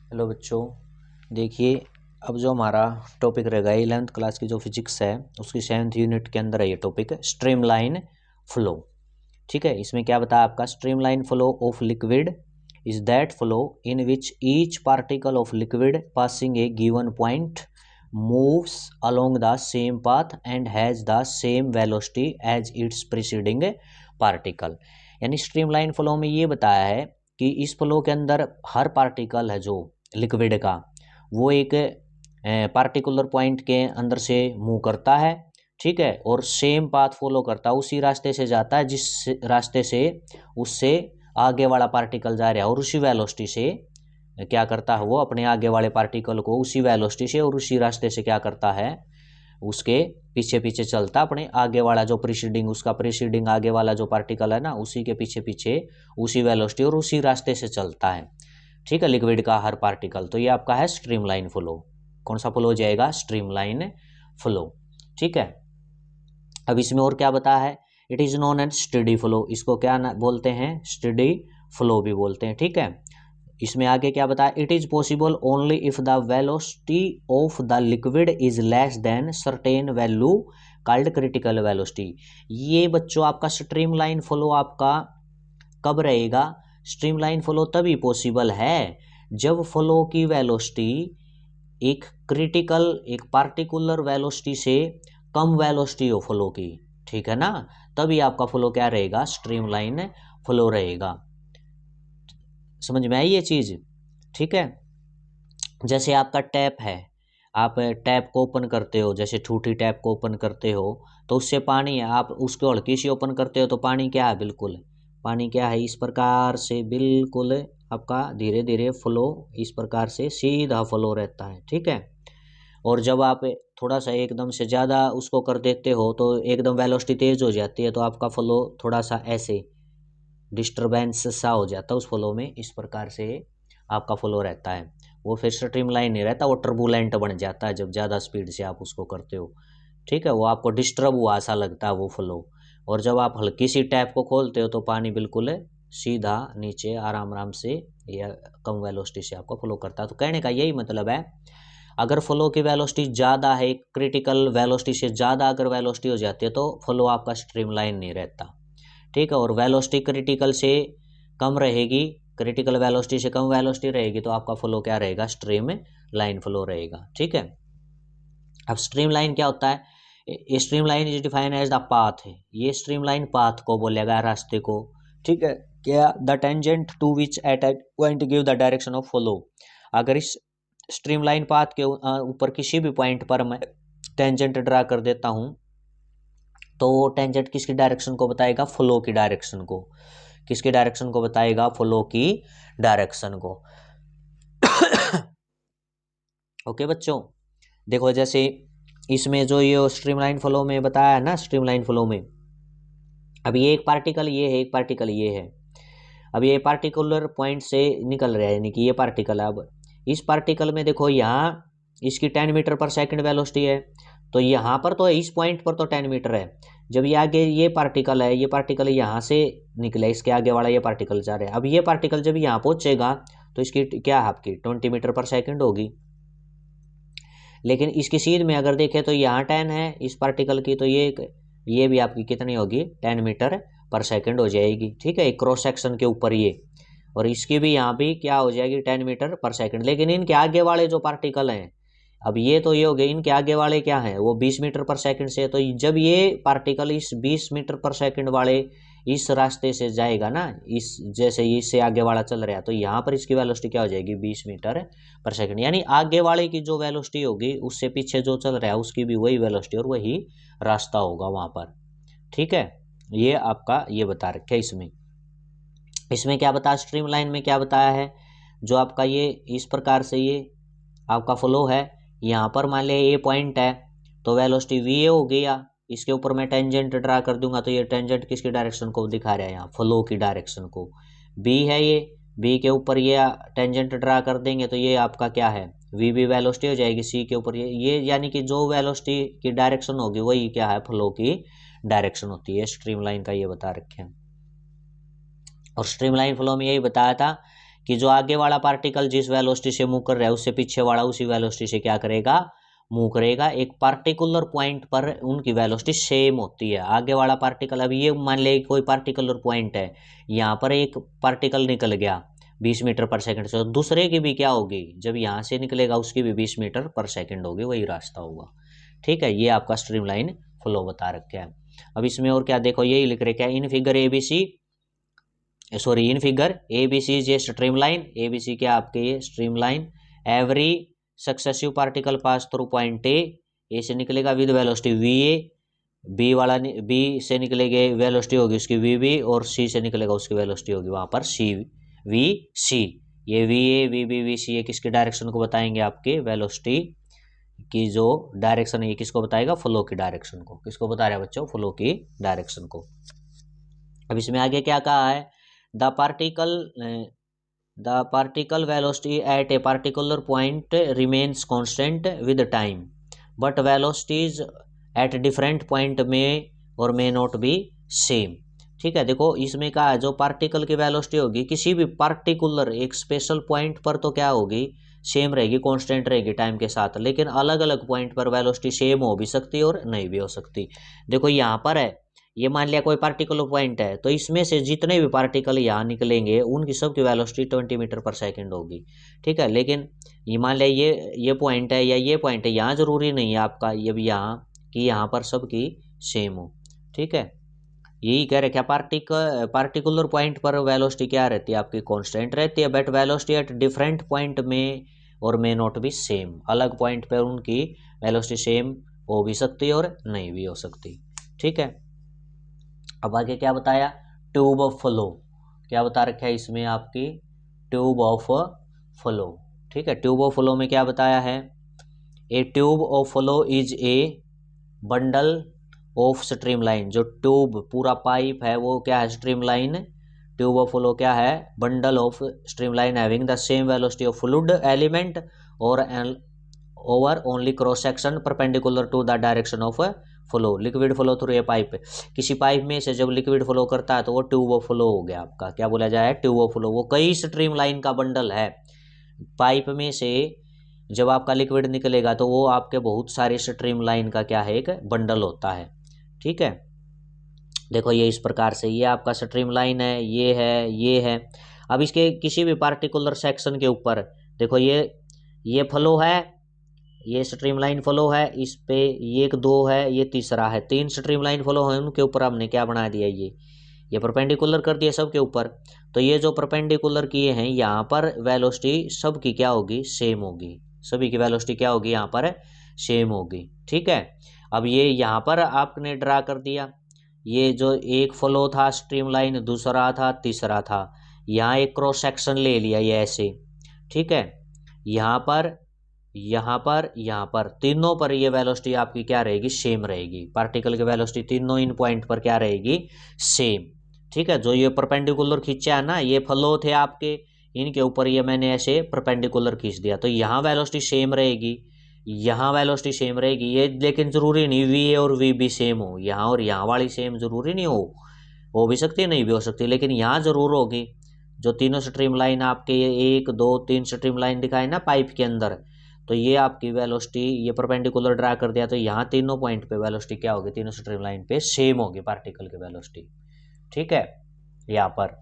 Hello बच्चों, देखिए अब जो हमारा टॉपिक रहेगा 11th क्लास की जो फिजिक्स है उसकी 7th यूनिट के अंदर है ये टॉपिक स्ट्रीमलाइन फ्लो। ठीक है, इसमें क्या बताया आपका, streamline flow of liquid is that flow in which each particle of liquid passing a given point moves along the same path and has the same velocity as its preceding particle. यानी streamline flow में ये बताया है कि इस flow के अंदर हर particle है जो लिक्विड का वो एक पार्टिकुलर पॉइंट के अंदर से मूव करता है, ठीक है, और सेम पाथ फॉलो करता है, उसी रास्ते से जाता है जिस रास्ते से उससे आगे वाला पार्टिकल जा रहा है, और उसी वेलोसिटी से क्या करता है वो अपने आगे वाले पार्टिकल को उसी वेलोसिटी से और उसी रास्ते से क्या करता है उसके पीछे पीछे चलता, अपने आगे वाला जो प्रीसीडिंग उसका प्रीसीडिंग आगे वाला जो पार्टिकल है ना उसी के पीछे पीछे उसी वेलोसिटी और उसी रास्ते से चलता है। ठीक है, लिक्विड का हर पार्टिकल। तो ये आपका है स्ट्रीमलाइन फ्लो। कौन सा फ्लो हो जाएगा? Streamline flow. ठीक है, अब इसमें और क्या बताया है, it is known as steady flow. इसको क्या बोलते हैं? स्टेडी फ्लो भी बोलते हैं। ठीक है, इसमें आगे क्या बताया, it is possible only if the velocity of the liquid is less than certain value called critical velocity. ये बच्चों आपका स्ट्रीमलाइन फ्लो आपका कब रहेगा? स्ट्रीमलाइन फ्लो तभी पॉसिबल है जब फ्लो की वेलोसिटी एक क्रिटिकल एक पार्टिकुलर वेलोसिटी से कम वेलोसिटी हो फ्लो की। ठीक है ना, तभी आपका फ्लो क्या रहेगा? स्ट्रीमलाइन फ्लो रहेगा। समझ में आई ये चीज? ठीक है, जैसे आपका टैप है, आप टैप को ओपन करते हो, जैसे ठूठी टैप को ओपन करते हो तो उससे पानी है, आप उसको हल्की सी ओपन करते हो तो पानी क्या है? बिल्कुल पानी क्या है, इस प्रकार से बिल्कुल आपका धीरे धीरे फ्लो इस प्रकार से सीधा फ्लो रहता है। ठीक है, और जब आप थोड़ा सा एकदम से ज़्यादा उसको कर देते हो तो एकदम वेलोसिटी तेज हो जाती है तो आपका फ्लो थोड़ा सा ऐसे डिस्टरबेंस सा हो जाता है उस फ्लो में, इस प्रकार से आपका फ्लो रहता है। वो फिर स्ट्रीमलाइन नहीं रहता, वो टर्बुलेंट बन जाता है जब ज़्यादा स्पीड से आप उसको करते हो। ठीक है, वो आपको डिस्टर्ब हुआ सा लगता है वो फ्लो। और जब आप हल्की सी टैप को खोलते हो तो पानी बिल्कुल सीधा नीचे आराम आराम से या कम वेलोसिटी से आपको फ्लो करता है। तो कहने का यही मतलब है, अगर फ्लो की वेलोसिटी ज़्यादा है, क्रिटिकल वेलोसिटी से ज़्यादा अगर वेलोसिटी हो जाती है तो फ्लो आपका स्ट्रीमलाइन नहीं रहता। ठीक है, और वेलोसिटी क्रिटिकल से कम रहेगी, क्रिटिकल वेलोसिटी से कम वेलोसिटी रहेगी तो आपका फ्लो क्या रहेगा? स्ट्रीम लाइन फ्लो रहेगा। ठीक है, अब स्ट्रीम लाइन क्या होता है? Stream line is define as the path है, ये स्ट्रीम लाइन पाथ को बोलेगा, रास्ते को। ठीक है, क्या the tangent to which at point give the direction of flow. अगर इस स्ट्रीम लाइन पाथ के ऊपर किसी भी पॉइंट पर मैं टेंजेंट ड्रा कर देता हूं तो टेंजेंट किसकी डायरेक्शन को बताएगा? फ्लो की डायरेक्शन को। किसकी डायरेक्शन को बताएगा? फ्लो की डायरेक्शन को। ओके बच्चों, देखो जैसे इसमें जो ये स्ट्रीमलाइन फ्लो में बताया है ना, स्ट्रीमलाइन फ्लो में अब ये एक पार्टिकल ये है, एक पार्टिकल ये है, अब ये पार्टिकुलर पॉइंट से निकल रहा है, यानी कि ये पार्टिकल है। अब इस पार्टिकल में देखो यहाँ इसकी 10 मीटर पर सेकंड वेलोसिटी है, तो यहाँ पर तो इस पॉइंट पर तो 10 मीटर है। जब ये आगे ये पार्टिकल है, ये पार्टिकल यहाँ से निकले, इसके आगे वाला ये पार्टिकल जा रहा है, अब ये पार्टिकल जब यहाँ पहुंचेगा तो इसकी क्या है? आपकी 20 मीटर पर सेकंड होगी। लेकिन इसकी सीध में अगर देखें तो यहाँ 10 है इस पार्टिकल की, तो ये भी आपकी कितनी होगी? 10 मीटर पर सेकंड हो जाएगी। ठीक है, एक क्रॉस सेक्शन के ऊपर ये, और इसकी भी यहाँ भी क्या हो जाएगी? 10 मीटर पर सेकंड। लेकिन इनके आगे वाले जो पार्टिकल हैं, अब ये तो ये हो गए, इनके आगे वाले क्या हैं? वो 20 मीटर पर सेकंड से। तो जब ये पार्टिकल इस 20 मीटर पर सेकंड वाले इस रास्ते से जाएगा ना, इस जैसे इससे आगे वाला चल रहा है, तो यहाँ पर इसकी वेलोसिटी क्या हो जाएगी? 20 मीटर पर सेकंड। यानी आगे वाले की जो वेलोसिटी होगी उससे पीछे जो चल रहा है उसकी भी वही वेलोसिटी और वही रास्ता होगा वहां पर। ठीक है, ये आपका ये बता रखे है इसमें। इसमें क्या बताया? स्ट्रीम लाइन में क्या बताया है? जो आपका ये इस प्रकार से ये आपका फ्लो है, यहाँ पर मान लिया ये पॉइंट है तो वेलोसिटी वी ए हो गया, इसके ऊपर मैं टेंजेंट ड्रा कर दूंगा तो ये टेंजेंट किसकी डायरेक्शन को दिखा रहा है? यहाँ फ्लो की डायरेक्शन को। बी है, ये बी के ऊपर ये टेंजेंट ड्रा कर देंगे तो ये आपका क्या है? वी भी वेलोसिटी हो जाएगी सी के ऊपर ये यानी कि जो वेलोसिटी की डायरेक्शन होगी वही क्या है? फ्लो की डायरेक्शन होती है। स्ट्रीमलाइन का ये बता रखे हैं। और स्ट्रीमलाइन फ्लो में यही बताया था कि जो आगे वाला पार्टिकल जिस वेलोसिटी से मूव कर रहा है उससे पीछे वाला उसी वेलोसिटी से क्या करेगा, मूव करेगा। एक पार्टिकुलर पॉइंट पर उनकी वेलोसिटी सेम होती है। आगे वाला पार्टिकल, अब ये मान ले कोई पार्टिकुलर पॉइंट है, यहाँ पर एक पार्टिकल निकल गया 20 मीटर पर सेकंड से, दूसरे की भी क्या होगी, जब यहाँ से निकलेगा उसकी भी 20 मीटर पर सेकंड होगी, वही रास्ता होगा। ठीक है, ये आपका स्ट्रीमलाइन फ्लो बता रखा है। अब इसमें और क्या देखो, यही लिख रखा है in figure A B C, sorry in figure A B C is a streamline. A B C क्या आपके ये streamline, every successive particle pass through point A से निकलेगा with velocity V A, B वाला बी से निकलेगी वेलोसिटी होगी उसकी वी बी, और सी से निकलेगा उसकी वेलोसिटी होगी वहाँ पर सी वी सी। ये V A V B V C A किसके डायरेक्शन को बताएंगे, आपके वेलोसिटी की जो डायरेक्शन है, ये किसको बताएगा, फ्लो की डायरेक्शन को। किसको बता रहा है बच्चों, फ्लो की डायरेक्शन को। अब इसमें आगे क्या कहा है, the particle velocity at a particular point remains constant with time, but velocities at different point में और मे नॉट बी सेम। ठीक है, देखो इसमें कहा है जो पार्टिकल की वेलोसिटी होगी किसी भी पार्टिकुलर एक स्पेशल पॉइंट पर तो क्या होगी, सेम रहेगी, कांस्टेंट रहेगी टाइम के साथ, लेकिन अलग अलग पॉइंट पर वेलोसिटी सेम हो भी सकती है और नहीं भी हो सकती। देखो यहाँ पर है, ये मान लिया कोई पार्टिकुलर पॉइंट है, तो इसमें से जितने भी पार्टिकल यहाँ निकलेंगे उनकी सबकी वेलोसिटी 20 मीटर पर सेकंड होगी। ठीक है, लेकिन ये मान लिया ये पॉइंट है या ये पॉइंट है, यहाँ जरूरी नहीं है आपका ये भी यहाँ कि यहाँ पर सबकी सेम हो। ठीक है, यही कह रहे क्या, पार्टिकुलर पॉइंट पर वेलोसिटी क्या रहती है आपकी, कांस्टेंट रहती है, but velocity at different point में और मे नॉट बी सेम, अलग पॉइंट पर उनकी वेलोसिटी सेम हो भी सकती है और नहीं भी हो सकती। ठीक है, अब आगे क्या बताया, ट्यूब ऑफ फ्लो, क्या बता रखा है इसमें आपकी, ट्यूब ऑफ फ्लो। ठीक है, ट्यूब ऑफ फ्लो में क्या बताया है, ए tube of flow is a bundle of streamline. जो ट्यूब पूरा पाइप है वो क्या है, स्ट्रीमलाइन। ट्यूब ऑफ फ्लो क्या है, bundle of streamline having the same velocity of fluid element और over only cross section perpendicular to the direction of flow. Liquid flow through a pipe, किसी pipe में से जब लिक्विड फ्लो करता है तो वो ट्यूब ऑफ फ्लो हो गया आपका, क्या बोला जाए, ट्यूब ऑफ फ्लो। वो कई स्ट्रीमलाइन का बंडल है, पाइप में से जब आपका लिक्विड निकलेगा तो वो आपके बहुत सारे स्ट्रीमलाइन का क्या है, एक बंडल होता है। ठीक है, देखो ये इस प्रकार से ये आपका स्ट्रीमलाइन है, ये है। अब इसके किसी भी पार्टिकुलर सेक्शन के ऊपर देखो ये फ्लो है, ये स्ट्रीमलाइन फ्लो है, इस पे ये एक दो है, ये तीसरा है, तीन स्ट्रीमलाइन फ्लो है, उनके ऊपर हमने क्या बना दिया, ये परपेंडिकुलर कर दिया सबके ऊपर। तो ये जो परपेंडिकुलर किए हैं यहाँ पर वेलोसिटी सबकी क्या होगी, सेम होगी, सभी की वेलोसिटी क्या होगी यहाँ पर, सेम होगी। ठीक है, अब ये यहाँ पर आपने ड्रा कर दिया, ये जो एक फ्लो था स्ट्रीमलाइन, दूसरा था, तीसरा था, यहाँ एक क्रॉस सेक्शन ले लिया ये ऐसे। ठीक है, यहाँ पर यहाँ पर तीनों पर ये वेलोसिटी आपकी क्या रहेगी, सेम रहेगी, पार्टिकल की वेलोसिटी तीनों इन पॉइंट पर क्या रहेगी, सेम। ठीक है, जो ये परपेंडिकुलर खींचा है ना, ये फ्लो थे आपके, इनके ऊपर ये मैंने ऐसे परपेंडिकुलर खींच दिया, तो यहाँ वेलोसिटी सेम रहेगी, यहाँ वेलोसिटी सेम रहेगी। ये लेकिन जरूरी नहीं वी ए और वी बी सेम हो, यहाँ और यहाँ वाली सेम जरूरी नहीं हो भी सकती है, नहीं भी हो सकती, लेकिन यहाँ जरूर होगी। जो तीनों स्ट्रीमलाइन आपके ये 1 2 3 स्ट्रीमलाइन दिखाए ना पाइप के अंदर, तो ये आपकी वेलोसिटी ये परपेंडिकुलर ड्रा कर दिया, तो यहाँ तीनों पॉइंट पे वेलोसिटी क्या होगी, तीनों स्ट्रीमलाइन पे सेम होगी पार्टिकल की वेलोसिटी। ठीक है, यहाँ पर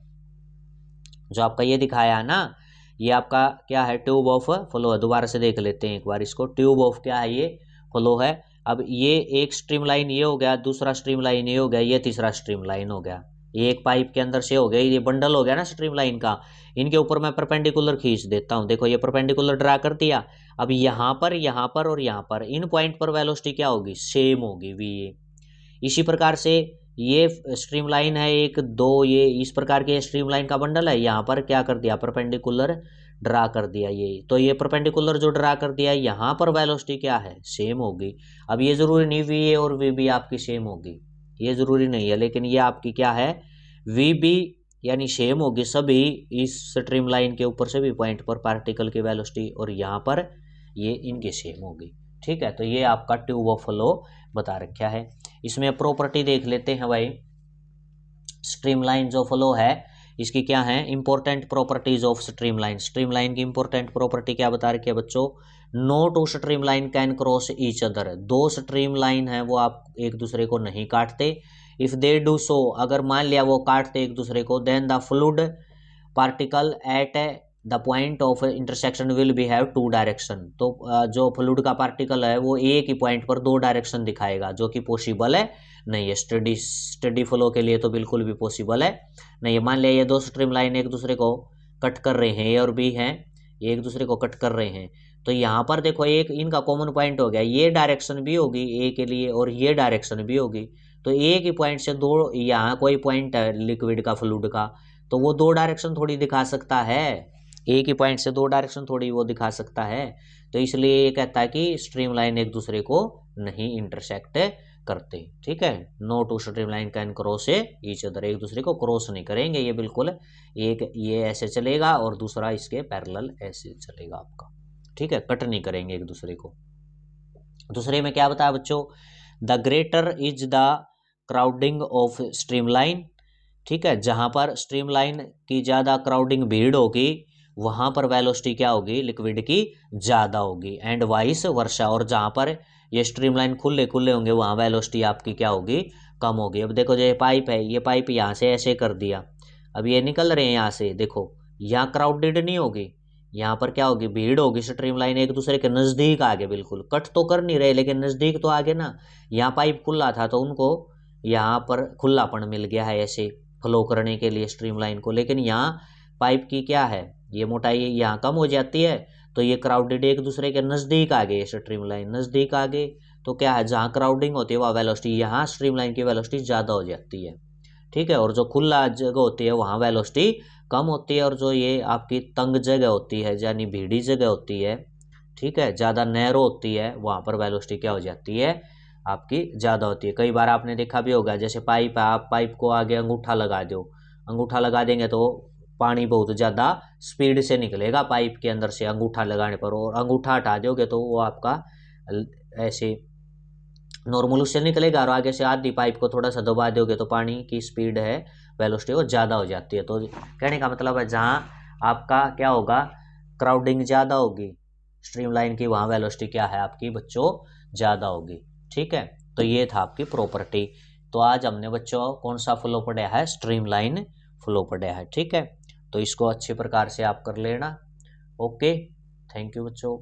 जो आपका ये दिखाया है ना, ये आपका क्या है, ट्यूब ऑफ फ्लो है। दोबारा से देख लेते हैं एक बार इसको, ट्यूब ऑफ क्या है, ये फ्लो है। अब ये एक स्ट्रीमलाइन ये हो गया, दूसरा स्ट्रीमलाइन ये हो गया, ये तीसरा स्ट्रीमलाइन हो गया, ये एक पाइप के अंदर से हो गया, ये बंडल हो गया ना स्ट्रीमलाइन का। इनके ऊपर मैं परपेंडिकुलर खींच देता हूँ, देखो ये परपेंडिकुलर ड्रा कर दिया। अब यहाँ पर और यहाँ पर इन पॉइंट पर वेलोसिटी क्या होगी, सेम होगी वी ए। इसी प्रकार से ये स्ट्रीमलाइन है 1 2, ये इस प्रकार के स्ट्रीमलाइन का बंडल है, यहाँ पर क्या कर दिया, परपेंडिकुलर ड्रा कर दिया ये, तो ये परपेंडिकुलर जो ड्रा कर दिया यहाँ पर वेलोसिटी क्या है, सेम होगी। अब ये जरूरी नहीं वी ए और वी बी आपकी सेम होगी, ये जरूरी नहीं है, लेकिन ये आपकी क्या है, वी बी यानी सेम होगी सभी इस स्ट्रीमलाइन के ऊपर सभी पॉइंट पर पार्टिकल की वेलोसिटी, और यहाँ पर ये इनकी सेम होगी। ठीक है, तो ये आपका ट्यूब ऑफ फ्लो बता रखा है। इसमें प्रॉपर्टी देख लेते हैं भाई, स्ट्रीमलाइन जो फ्लो है इसकी क्या है important properties of streamline. Streamline की इंपॉर्टेंट प्रॉपर्टी क्या बता रखी है बच्चों, no two streamline can cross each other. दो स्ट्रीमलाइन है वो आप एक दूसरे को नहीं काटते। इफ दे डू सो, अगर मान लिया वो काटते एक दूसरे को, then the fluid particle at the point of intersection will be have two direction. तो जो फ्लूइड का पार्टिकल है वो एक ही पॉइंट पर दो डायरेक्शन दिखाएगा, जो कि पॉसिबल है नहीं है। स्टडी फ्लो के लिए तो बिल्कुल भी पॉसिबल है नहीं है। मान लिया ये दो स्ट्रीमलाइन एक दूसरे को कट कर रहे हैं, ए और बी हैं, ये एक दूसरे को कट कर रहे हैं, तो यहाँ पर देखो एक इनका कॉमन पॉइंट हो गया, ये डायरेक्शन भी होगी ए के लिए और ये डायरेक्शन भी होगी। तो एक ही पॉइंट से दो, यहाँ कोई पॉइंट है लिक्विड का फ्लूइड का, तो वो दो डायरेक्शन थोड़ी दिखा सकता है, एक ही पॉइंट से दो डायरेक्शन थोड़ी वो दिखा सकता है। तो इसलिए ये कहता है कि स्ट्रीमलाइन एक दूसरे को नहीं इंटरसेक्ट करते। ठीक है, no two streamline can cross each other, एक दूसरे को क्रॉस नहीं करेंगे ये बिल्कुल। एक ये ऐसे चलेगा और दूसरा इसके पैरेलल ऐसे चलेगा आपका। ठीक है, कट नहीं करेंगे एक दूसरे को। दूसरे में क्या बताया बच्चों, the greater is the crowding of streamline. ठीक है, जहां पर स्ट्रीमलाइन की ज्यादा क्राउडिंग भीड़ होगी वहां पर वेलोसिटी क्या होगी, लिक्विड की ज्यादा होगी, एंड वाइस वर्षा। और जहां पर ये स्ट्रीमलाइन खुले खुले होंगे वहां वेलोसिटी आपकी क्या होगी, कम होगी। अब देखो जो ये पाइप है, ये पाइप यहाँ से ऐसे कर दिया, अब ये निकल रहे हैं यहाँ से, देखो यहाँ क्राउडेड नहीं होगी, यहाँ पर क्या होगी, भीड़ होगी। स्ट्रीमलाइन एक दूसरे के नजदीक आ गए, बिल्कुल कट तो कर नहीं रहे लेकिन नजदीक तो आ गए ना। यहाँ पाइप खुला था तो उनको यहाँ पर खुलापन मिल गया है ऐसे फ्लो करने के लिए स्ट्रीमलाइन को। लेकिन यहाँ पाइप की क्या है, ये मोटाई यहाँ कम हो जाती है, तो ये क्राउडेड एक दूसरे के नजदीक आ गए, स्ट्रीमलाइन नजदीक आ गए, तो क्या है जहाँ क्राउडिंग होती है वहाँ वेलोसिटी, यहाँ स्ट्रीमलाइन की वेलोसिटी ज़्यादा हो जाती है। ठीक है, और जो खुला जगह होती है वहाँ वेलोसिटी कम होती है, और जो ये आपकी तंग जगह होती है यानी भीड़ी जगह होती है, ठीक है, ज़्यादा नैरो होती है, वहाँ पर वेलोसिटी क्या हो जाती है आपकी ज़्यादा होती है। कई बार आपने देखा भी होगा, जैसे पाइप है, आप पाइप को आगे अंगूठा लगा दो, अंगूठा लगा देंगे तो पानी बहुत ज़्यादा स्पीड से निकलेगा पाइप के अंदर से अंगूठा लगाने पर, और अंगूठा हटा दोगे तो वो आपका ऐसे नॉर्मल उससे निकलेगा, और आगे से आधी पाइप को थोड़ा सा दबा दोगे तो पानी की स्पीड है वेलोसिटी वो ज़्यादा हो जाती है। तो कहने का मतलब है जहाँ आपका क्या होगा, क्राउडिंग ज़्यादा होगी स्ट्रीमलाइन की, वहाँ वेलोसिटी क्या है आपकी बच्चों ज़्यादा होगी। ठीक है, तो ये था आपकी प्रॉपर्टी। तो आज हमने बच्चों कौन सा फ्लो पढ़ा है, स्ट्रीमलाइन फ्लो पढ़ा है। ठीक है, तो इसको अच्छे प्रकार से आप कर लेना। ओके, थैंक यू बच्चों।